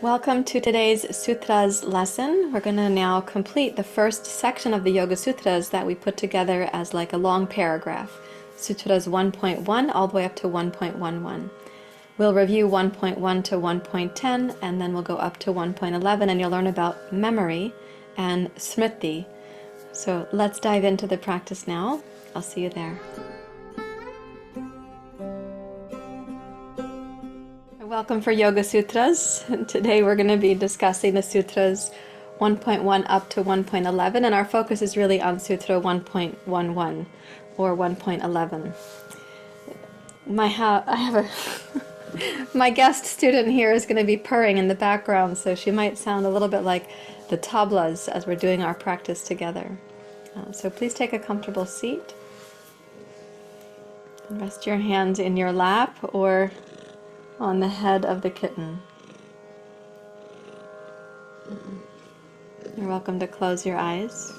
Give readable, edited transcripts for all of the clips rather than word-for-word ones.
Welcome to today's Sutras lesson. We're going to now complete the first section of the Yoga Sutras that we put together as like a long paragraph. Sutras 1.1 all the way up to 1.11. We'll review 1.1 to 1.10 and then we'll go up to 1.11 and you'll learn about memory and smriti. So let's dive into the practice now. I'll see you there. Welcome for Yoga Sutras. Today we're going to be discussing the Sutras 1.1 up to 1.11, and our focus is really on Sutra 1.11 or 1.11. My guest student here is going to be purring in the background, so she might sound a little bit like the tablas as we're doing our practice together. So please take a comfortable seat. Rest your hands in your lap or on the head of the kitten. You're welcome to close your eyes.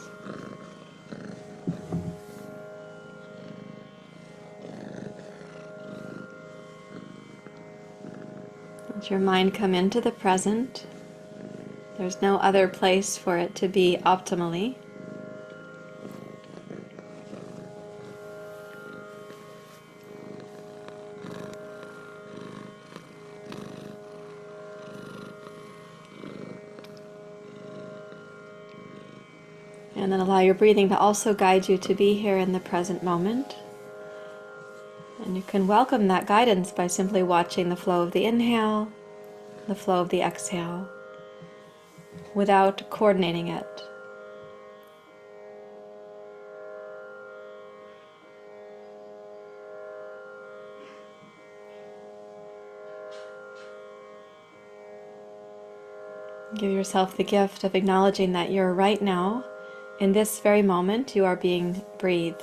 Let your mind come into the present. There's no other place for it to be optimally. And then allow your breathing to also guide you to be here in the present moment. And you can welcome that guidance by simply watching the flow of the inhale, the flow of the exhale, without coordinating it. Give yourself the gift of acknowledging that you're right now, in this very moment, you are being breathed.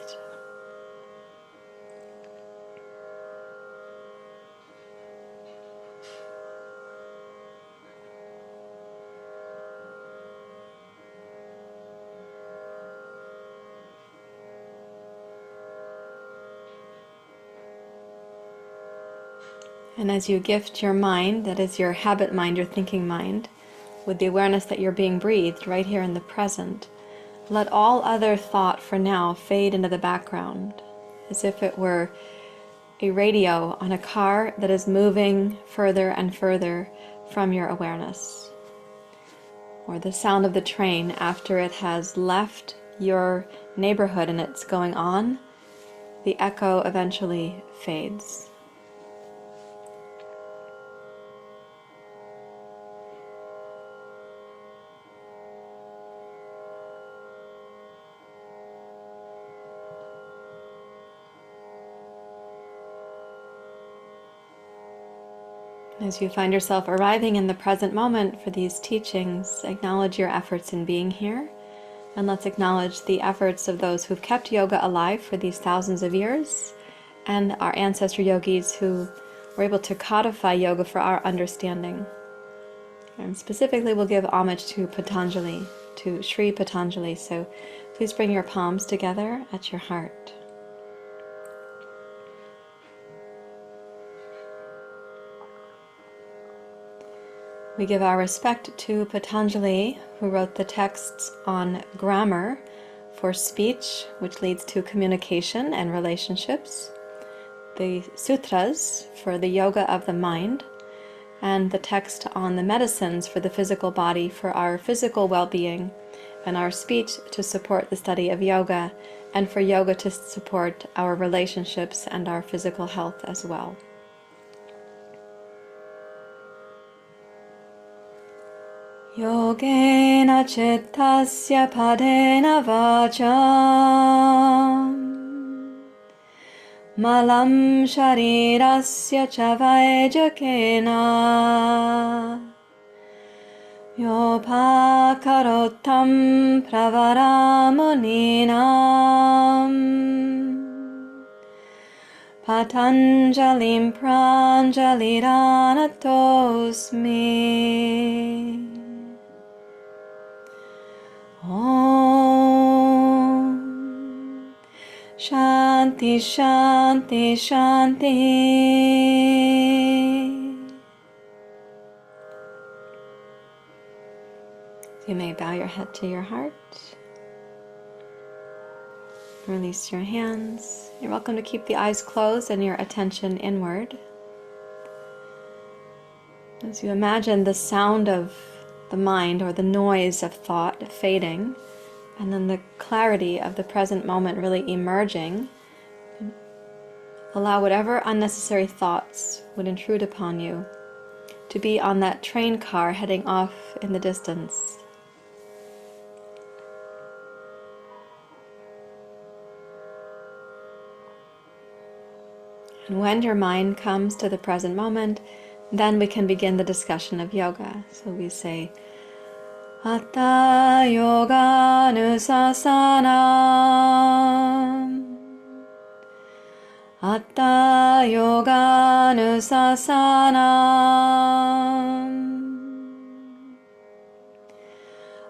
And as you gift your mind, that is your habit mind, your thinking mind, with the awareness that you're being breathed right here in the present, let all other thought for now fade into the background, as if it were a radio on a car that is moving further and further from your awareness. Or the sound of the train after it has left your neighborhood and it's going on, the echo eventually fades. As you find yourself arriving in the present moment for these teachings, acknowledge your efforts in being here, and let's acknowledge the efforts of those who've kept yoga alive for these thousands of years, and our ancestor yogis who were able to codify yoga for our understanding. And specifically, we'll give homage to Patanjali, to Sri Patanjali, so please bring your palms together at your heart. We give our respect to Patanjali, who wrote the texts on grammar for speech, which leads to communication and relationships, the sutras for the yoga of the mind, and the text on the medicines for the physical body for our physical well-being, and our speech to support the study of yoga, and for yoga to support our relationships and our physical health as well. Yogena cittasya padena vacham malam sharirasya chavajakena yopakarotam pravaramuninam Patanjalim pranjaliranatosmi. Om Shanti Shanti Shanti. You may bow your head to your heart. Release your hands. You're welcome to keep the eyes closed and your attention inward. As you imagine the sound of the mind or the noise of thought fading, and then the clarity of the present moment really emerging, allow whatever unnecessary thoughts would intrude upon you to be on that train car heading off in the distance. And when your mind comes to the present moment, then we can begin the discussion of yoga. So we say, Hatha yoganusasanam. Hatha yoganusasanam.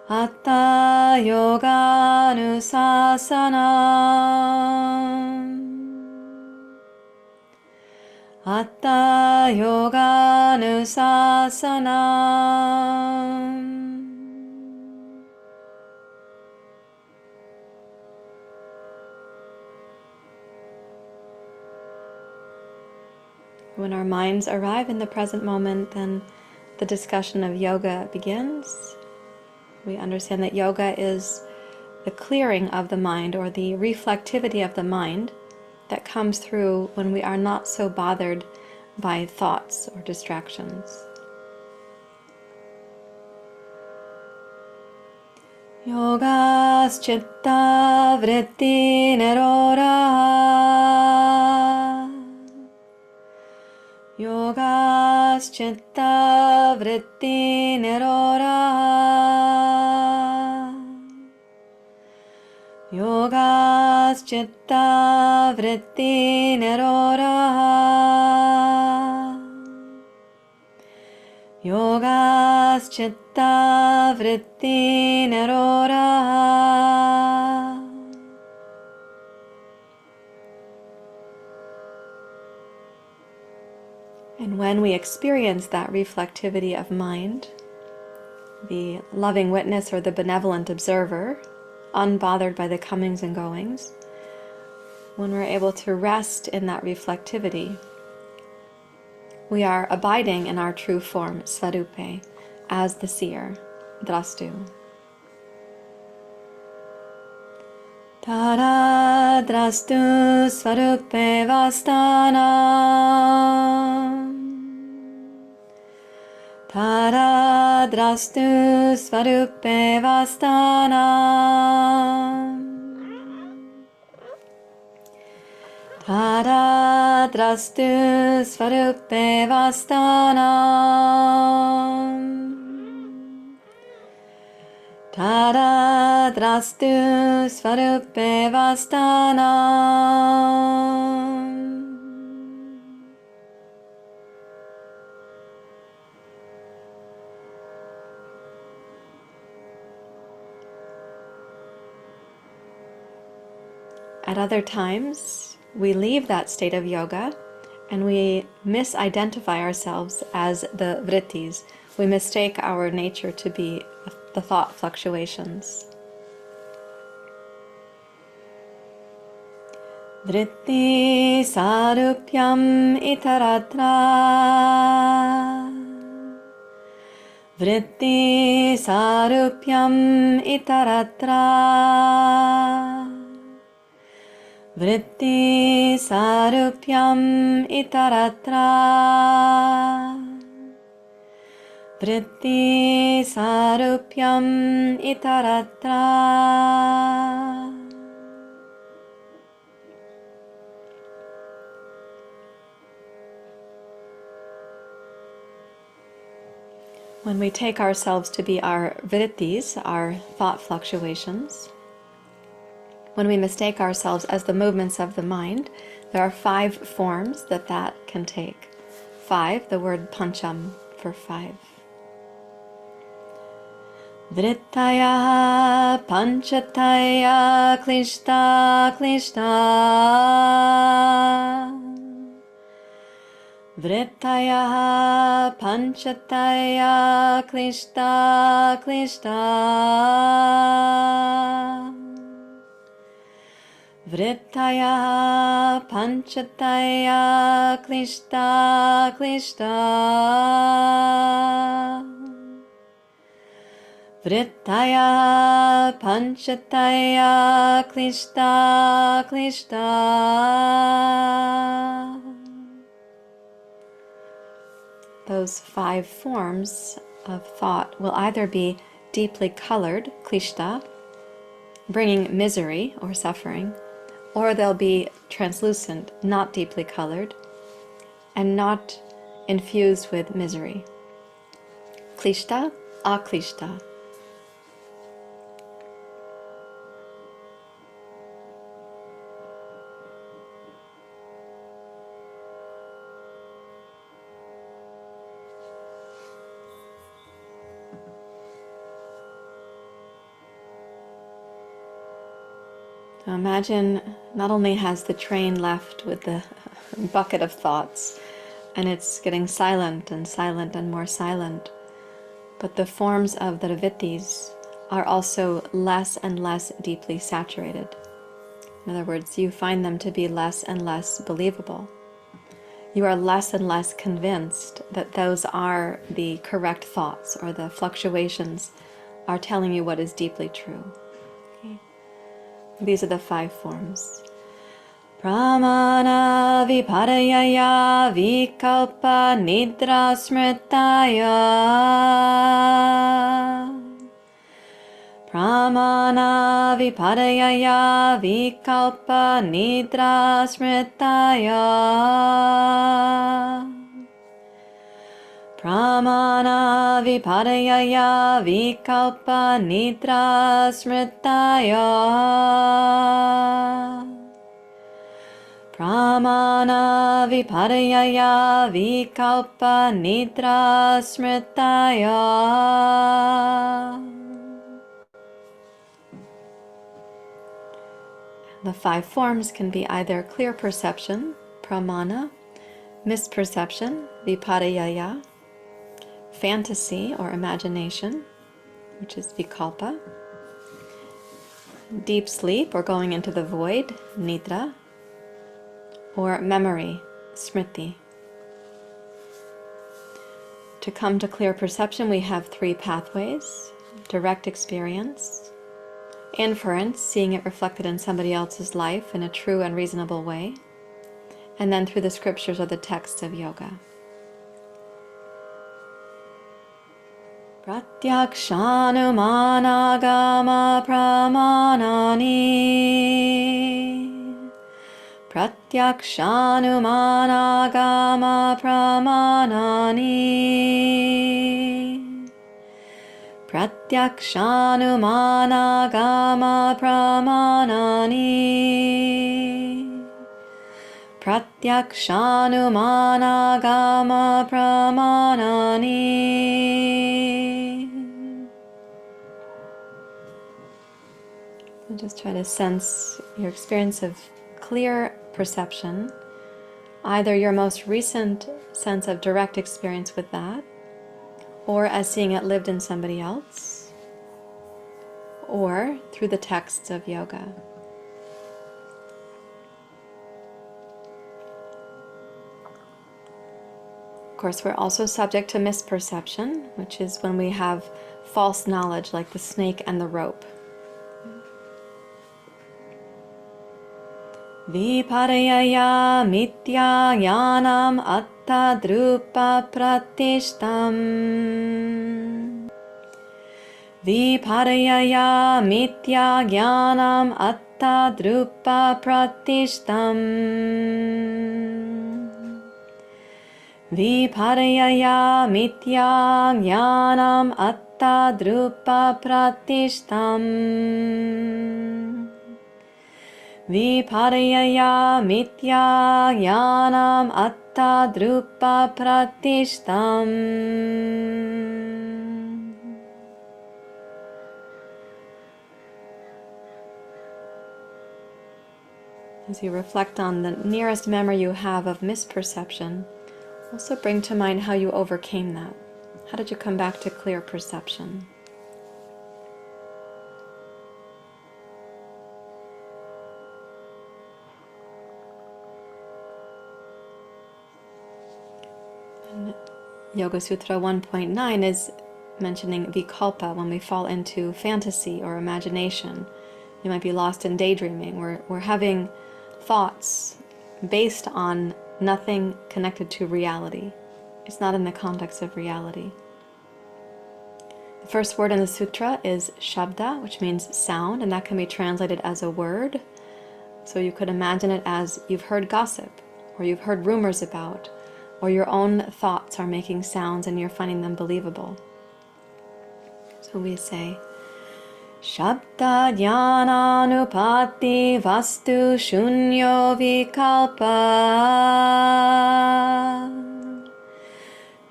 Hatha yoganusasanam. Hatha yoganusasanam. When our minds arrive in the present moment, then the discussion of yoga begins. We understand that yoga is the clearing of the mind, or the reflectivity of the mind, that comes through when we are not so bothered by thoughts or distractions. Yogas chitta vritti nirora. Yogas chitta vritti nirora. Yogas chitta vritti nirora. Yogas chitta vritti nirora. And when we experience that reflectivity of mind, the loving witness or the benevolent observer, unbothered by the comings and goings, when we're able to rest in that reflectivity, we are abiding in our true form, svarupe, as the seer, drastu. Tara drastu svarupe vastana. Tara drastu svarupe vastana. Tara drastu svarupe vastana. Tara drastu svarupe vastana. At other times, we leave that state of yoga and we misidentify ourselves as the vrittis. We mistake our nature to be the thought fluctuations. Vritti sarupyam itaratra. Vritti sarupyam itaratra. Vritti sarupyam itaratra. Vritti sarupyam itaratra. When we take ourselves to be our vrittis, our thought fluctuations, when we mistake ourselves as the movements of the mind, there are 5 forms that can take. 5, the word pancham for 5. Vrittaya panchataya klishta klishta. Vrittaya panchataya klishta klishta. Vrittaya panchataya klishta klishta. Vrittaya panchataya klishta klishta. Those 5 forms of thought will either be deeply colored, klishta, bringing misery or suffering, or they'll be translucent, not deeply colored, and not infused with misery. Klishta, aklishta. So imagine not only has the train left with the bucket of thoughts, and it's getting silent and more silent, but the forms of the vrittis are also less and less deeply saturated. In other words, you find them to be less and less believable. You are less and less convinced that those are the correct thoughts, or the fluctuations are telling you what is deeply true. Okay. These are the 5 forms. Pramana viparayaya vikalpa nidra smritaya. Pramana viparayaya vikalpa nidra smritaya. Pramana viparayaya vikalpa nidra smritaya. Pramana viparayaya vikalpa nidra smritaya. The 5 forms can be either clear perception, pramana, misperception, viparayaya, fantasy or imagination, which is vikalpa, deep sleep or going into the void, nidra, or memory, smriti. To come to clear perception, we have 3 pathways: direct experience, inference, seeing it reflected in somebody else's life in a true and reasonable way, and then through the scriptures or the texts of yoga. Pratyakshanumanagama pramanani. Pratyakshanumanagama pramanani. Pratyakshanumanagama pramanani. Pratyakshanumanagama pramanani. And just try to sense your experience of clear perception, either your most recent sense of direct experience with that, or as seeing it lived in somebody else, or through the texts of yoga. Of course, we're also subject to misperception, which is when we have false knowledge, like the snake and the rope. Viparayaya mitya jnanam atta drupa pratishtam. Viparayaya mitya jnanam atta drupa pratishtam. Viparayaya mitya jnanam atta drupa pratishtam. Viparayaya mitya jnanam atta drupa pratishtam. As you reflect on the nearest memory you have of misperception, Also bring to mind how you overcame that. How did you come back to clear perception? And Yoga Sutra 1.9 is mentioning vikalpa, when we fall into fantasy or imagination. You might be lost in daydreaming. We're having thoughts based on nothing connected to reality. It's not in the context of reality. The first word in the sutra is shabda, which means sound, and that can be translated as a word. So you could imagine it as you've heard gossip, or you've heard rumors about, or your own thoughts are making sounds and you're finding them believable. So we say, Shabda Dhyananupati Vastu Shunyo Vikalpa.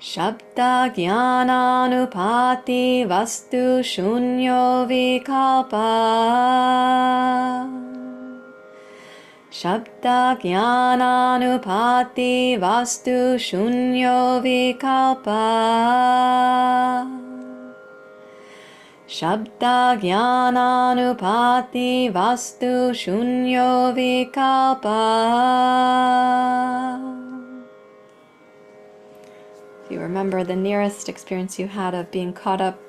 Shabda Dhyananupati Vastu Shunyo Vikalpa. Shabda Dhyananupati Vastu Shunyo Vikalpa. Shabda Dhyananupati Vastu Shunyo Vikalpa. If you remember the nearest experience you had of being caught up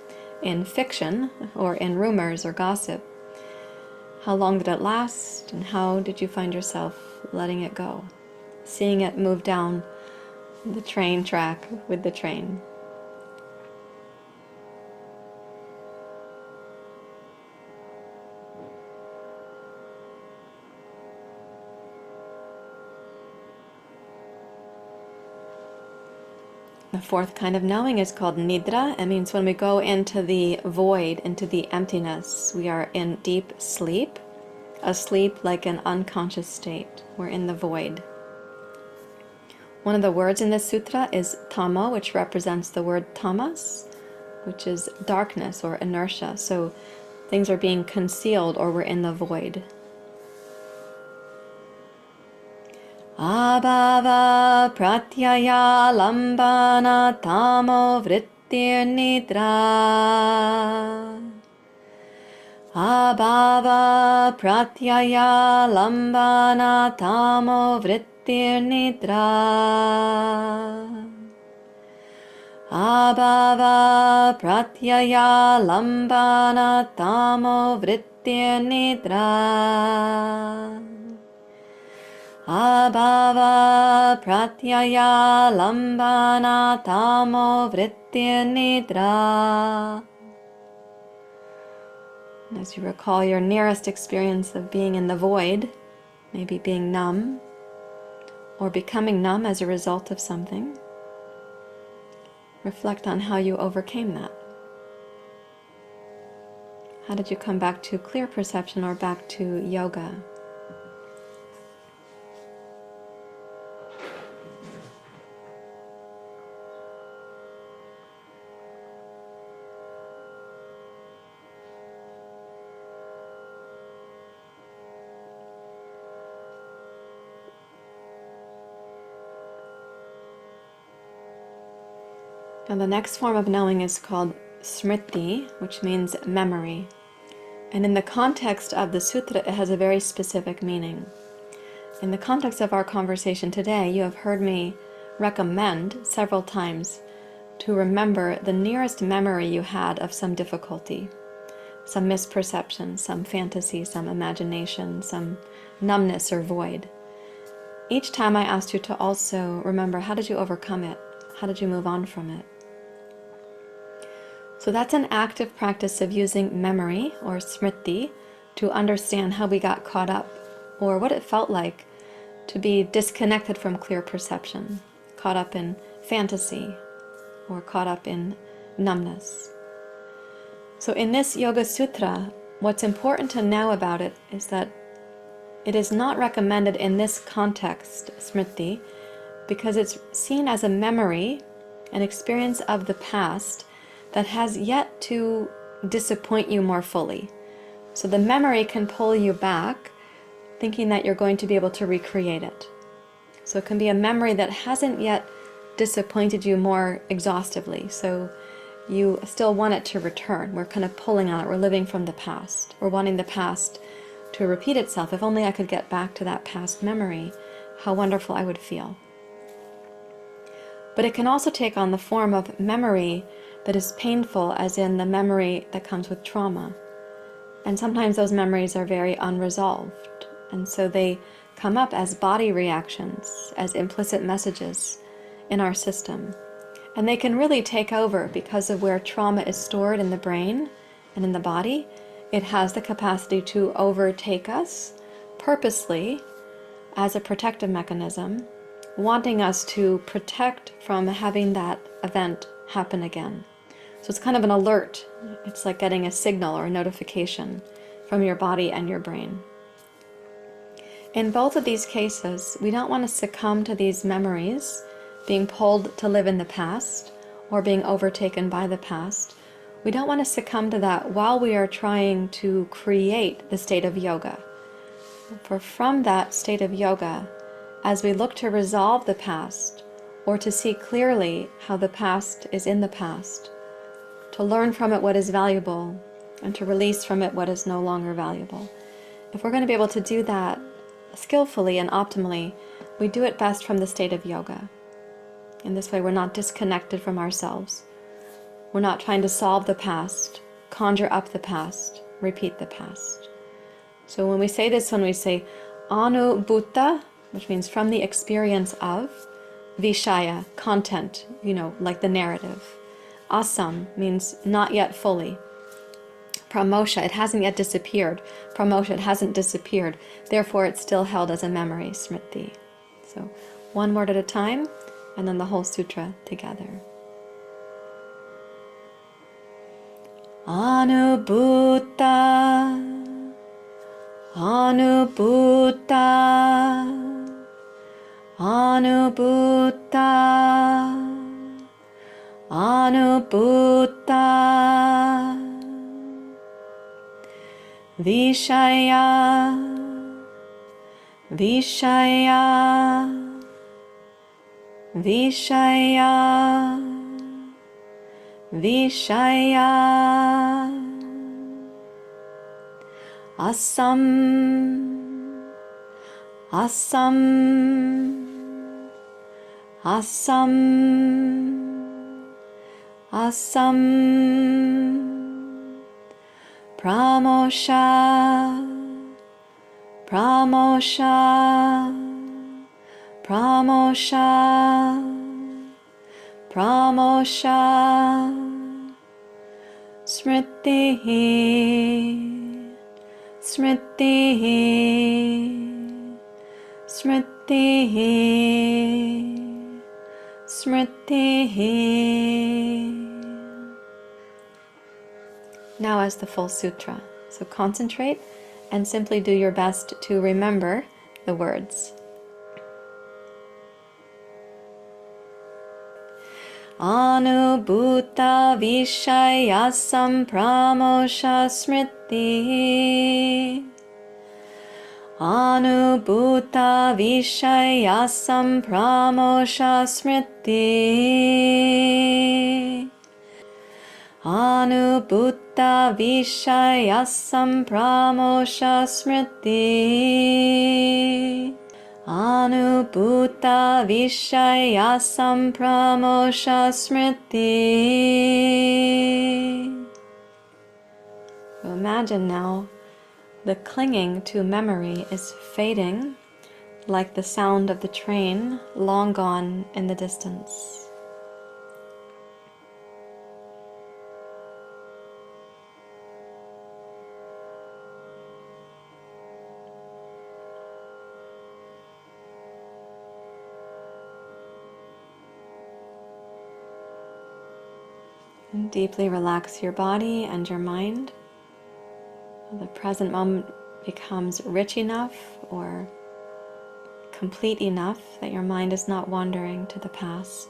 in fiction or in rumors or gossip, how long did it last, and how did you find yourself letting it go? Seeing it move down the train track with the train. The fourth kind of knowing is called nidra. It means when we go into the void, into the emptiness, we are in deep sleep, asleep like an unconscious state. We're in the void. One of the words in this sutra is tamo, which represents the word tamas, which is darkness or inertia. So things are being concealed, or we're in the void. Abhava pratyaya lambana tamo vrittir nidra. Abhava pratyaya lambana tamo vrittir nidra. Abhava pratyaya lambana tamo vrittir nidra. Abhava pratyaya lambana tamo vrittir nidra. As you recall your nearest experience of being in the void, maybe being numb, or becoming numb as a result of something, reflect on how you overcame that. How did you come back to clear perception or back to yoga? Now the next form of knowing is called smriti, which means memory. And in the context of the sutra, it has a very specific meaning. In the context of our conversation today, you have heard me recommend several times to remember the nearest memory you had of some difficulty, some misperception, some fantasy, some imagination, some numbness or void. Each time I asked you to also remember, how did you overcome it? How did you move on from it? So that's an active practice of using memory, or smriti, to understand how we got caught up, or what it felt like to be disconnected from clear perception, caught up in fantasy, or caught up in numbness. So in this Yoga Sutra, what's important to know about it is that it is not recommended in this context, smriti, because it's seen as a memory, an experience of the past that has yet to disappoint you more fully. So the memory can pull you back, thinking that you're going to be able to recreate it. So it can be a memory that hasn't yet disappointed you more exhaustively. So you still want it to return. We're kind of pulling on it. We're living from the past. We're wanting the past to repeat itself. If only I could get back to that past memory, how wonderful I would feel. But it can also take on the form of memory that is painful, as in the memory that comes with trauma. And sometimes those memories are very unresolved. And so they come up as body reactions, as implicit messages in our system. And they can really take over because of where trauma is stored in the brain and in the body. It has the capacity to overtake us purposely as a protective mechanism, wanting us to protect from having that event happen again. So it's kind of an alert. It's like getting a signal or a notification from your body and your brain. In both of these cases, we don't want to succumb to these memories, being pulled to live in the past or being overtaken by the past. We don't want to succumb to that while we are trying to create the state of yoga. For from that state of yoga, as we look to resolve the past or to see clearly how the past is in the past, to learn from it what is valuable and to release from it what is no longer valuable. If we're going to be able to do that skillfully and optimally, we do it best from the state of yoga. In this way, we're not disconnected from ourselves. We're not trying to solve the past, conjure up the past, repeat the past. So when we say this, when we say anubhuta, which means from the experience of, vishaya, content, like the narrative. Asam means not yet fully. Pramosha, it hasn't yet disappeared. Pramosha, it hasn't disappeared. Therefore, it's still held as a memory, smriti. So one word at a time, and then the whole sutra together. Anubhuta, anubhuta, anubhuta, anubhuta, vishaya, vishaya, vishaya, vishaya, asam, asam, asam, asam, pramosha, pramosha, pramosha, pramosha, smriti, smriti, smriti, smriti. Now as the full sutra. So concentrate and simply do your best to remember the words. Anubhuta vishayasam pramosha smriti. Anubhuta vishayasam pramosha smriti. Anubhuta vishayasam pramosha smriti. Anubhuta vishayasam pramosha smriti. So imagine now the clinging to memory is fading like the sound of the train long gone in the distance. And deeply relax your body and your mind. The present moment becomes rich enough or complete enough that your mind is not wandering to the past.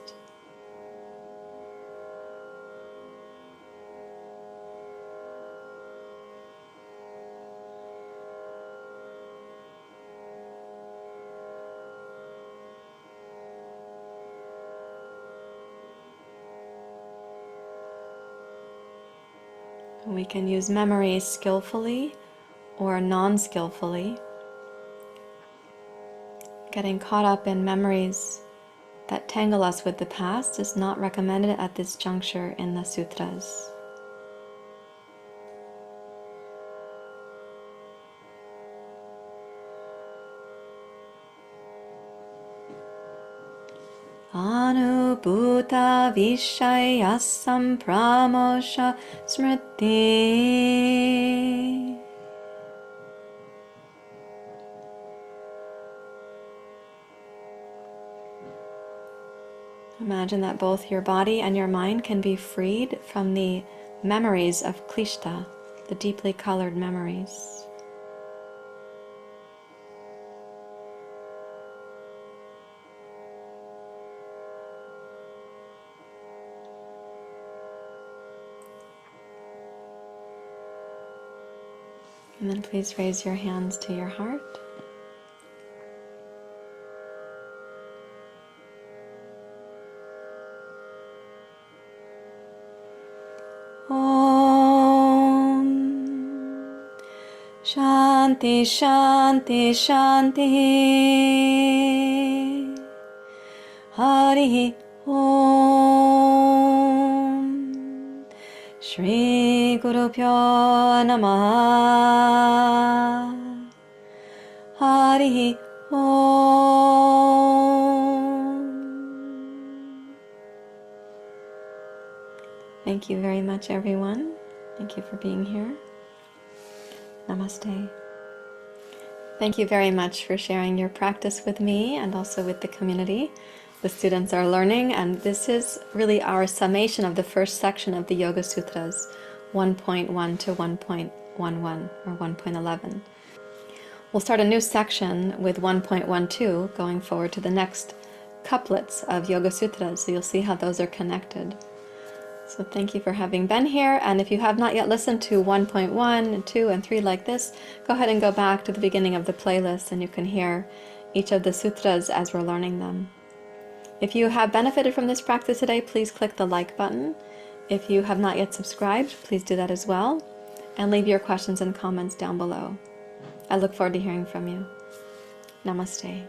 We can use memories skillfully or non-skillfully. Getting caught up in memories that tangle us with the past is not recommended at this juncture in the sutras. Anubhuta vishayasam pramosha smriti. Imagine that both your body and your mind can be freed from the memories of klishta, the deeply colored memories. And then please raise your hands to your heart. Om Shanti Shanti Shanti Hari Om Shri Guru Pyo Namaha Hari Om. Thank you very much, everyone. Thank you for being here. Namaste. Thank you very much for sharing your practice with me and also with the community. The students are learning, and this is really our summation of the first section of the Yoga Sutras, 1.1 to 1.11 or 1.11. We'll start a new section with 1.12 going forward to the next couplets of Yoga Sutras, so you'll see how those are connected. So thank you for having been here, and if you have not yet listened to 1.1 and 2 and 3 like this, go ahead and go back to the beginning of the playlist and you can hear each of the sutras as we're learning them. If you have benefited from this practice today, please click the like button. If you have not yet subscribed, please do that as well, and leave your questions and comments down below. I look forward to hearing from you. Namaste.